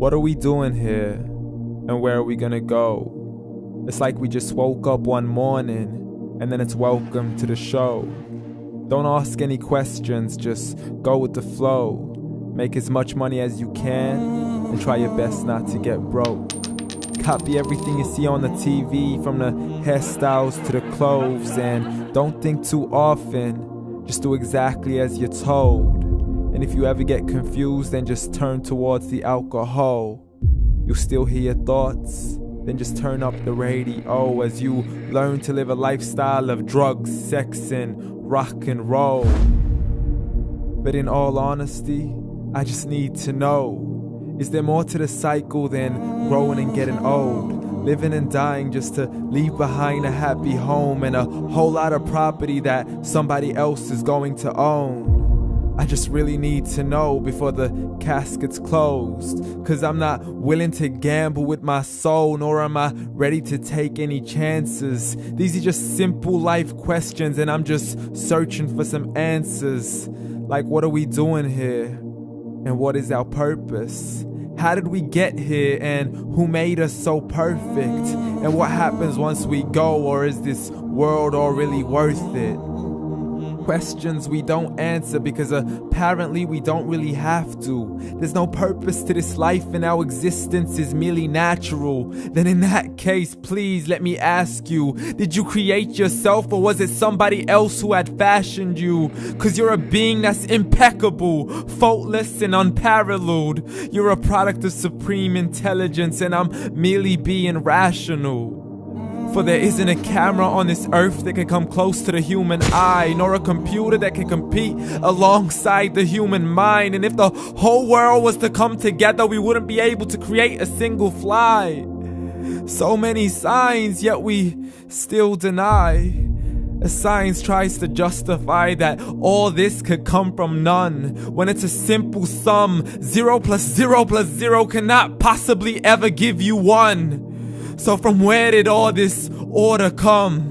What are we doing here? And where are we gonna go? It's like we just woke up one morning and then it's welcome to the show. Don't ask any questions, just go with the flow. Make as much money as you can and try your best not to get broke. Copy everything you see on the TV, from the hairstyles to the clothes, and don't think too often, just do exactly as you're told. And if you ever get confused, then just turn towards the alcohol. You'll still hear your thoughts, then just turn up the radio as you learn to live a lifestyle of drugs, sex, and rock and roll. But in all honesty, I just need to know, is there more to the cycle than growing and getting old? Living and dying just to leave behind a happy home and a whole lot of property that somebody else is going to own. I just really need to know before the casket's closed, 'cause I'm not willing to gamble with my soul, nor am I ready to take any chances. These are just simple life questions and I'm just searching for some answers. Like, what are we doing here? And what is our purpose? How did we get here, and who made us so perfect? And what happens once we go, or is this world all really worth it? Questions we don't answer because apparently we don't really have to. There's no purpose to this life and our existence is merely natural. Then in that case, please let me ask you, did you create yourself, or was it somebody else who had fashioned you? 'Cause you're a being that's impeccable, faultless and unparalleled. You're a product of supreme intelligence and I'm merely being rational. For there isn't a camera on this earth that can come close to the human eye, nor a computer that can compete alongside the human mind. And if the whole world was to come together, we wouldn't be able to create a single fly. So many signs, yet we still deny. As science tries to justify that all this could come from none, when it's a simple sum. 0 plus 0 plus 0 cannot possibly ever give you 1. So from where did all this order come?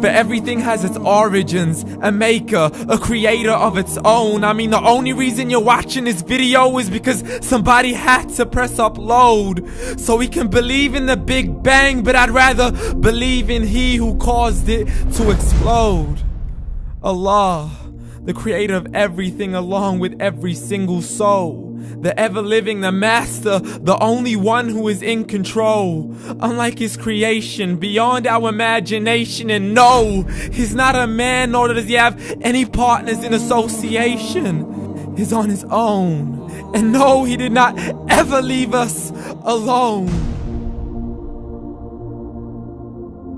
But everything has its origins, a maker, a creator of its own. I mean, the only reason you're watching this video is because somebody had to press upload. So we can believe in the Big Bang, but I'd rather believe in He who caused it to explode. Allah, the creator of everything along with every single soul. The ever-living, the master, the only one who is in control. Unlike his creation, beyond our imagination. And no, he's not a man, nor does he have any partners in association. He's on his own. And no, he did not ever leave us alone.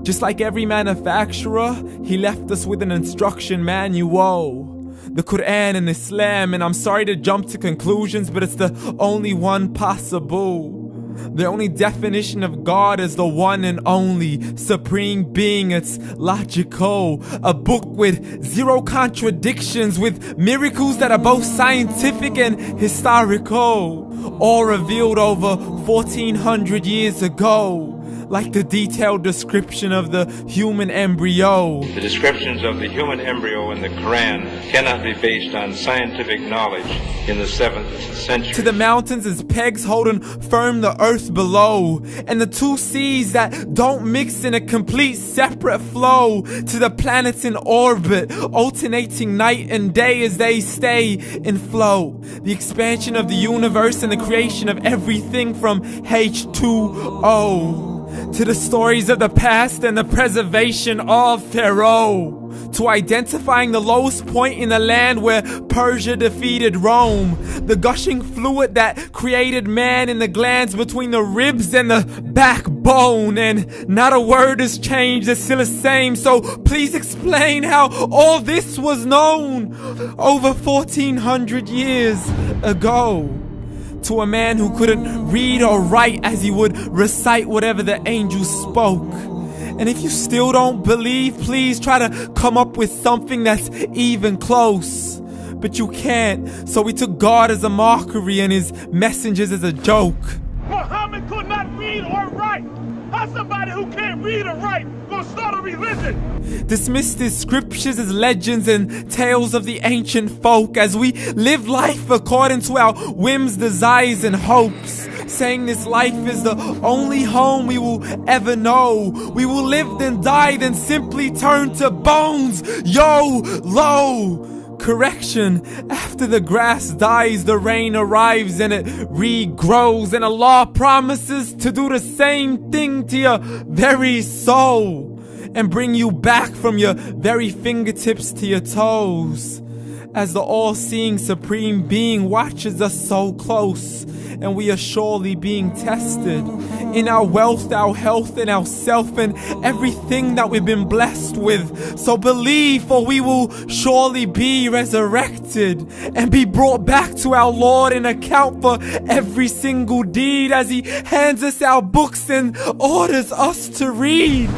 Just like every manufacturer, he left us with an instruction manual. The Quran and Islam, and I'm sorry to jump to conclusions, but it's the only one possible. The only definition of God is the one and only supreme being. It's logical, a book with 0 contradictions, with miracles that are both scientific and historical, all revealed over 1400 years ago. Like the detailed description of the human embryo. The descriptions of the human embryo in the Quran cannot be based on scientific knowledge in the 7th century. To the mountains as pegs holding firm the earth below, and the 2 seas that don't mix in a complete separate flow. To the planets in orbit, alternating night and day as they stay in flow. The expansion of the universe and the creation of everything from H2O. To the stories of the past and the preservation of Pharaoh. To identifying the lowest point in the land where Persia defeated Rome. The gushing fluid that created man in the glands between the ribs and the backbone. And not a word has changed, it's still the same. So please explain how all this was known over 1400 years ago. To a man who couldn't read or write as he would recite whatever the angels spoke. And if you still don't believe, please try to come up with something that's even close. But you can't, so we took God as a mockery and his messengers as a joke. Muhammad could not read or write. How's somebody who can't read or write gonna start a religion? Dismissed his scriptures as legends and tales of the ancient folk as we live life according to our whims, desires, and hopes. saying this life is the only home we will ever know. We will live then die, then simply turn to bones. YOLO! Correction, after the grass dies, the rain arrives and it regrows, and Allah promises to do the same thing to your very soul and bring you back from your very fingertips to your toes, as the all-seeing supreme being watches us so close, and we are surely being tested in our wealth, our health, and our self, and everything that we've been blessed with. So believe, for we will surely be resurrected and be brought back to our Lord and account for every single deed, as He hands us our books and orders us to read.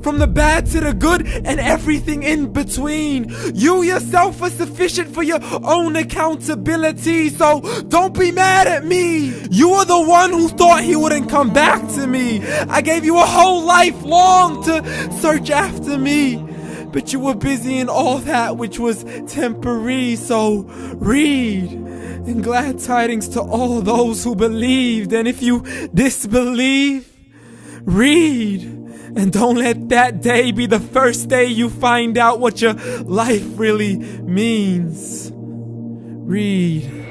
From the bad to the good and everything in between. You yourself are sufficient for your own accountability, so don't be mad at me. You are the one who thought He wouldn't come back to me. I gave you a whole life long to search after me, but you were busy in all that which was temporary. So read, and glad tidings to all those who believed. And if you disbelieve, read. And don't let that day be the first day you find out what your life really means. Read.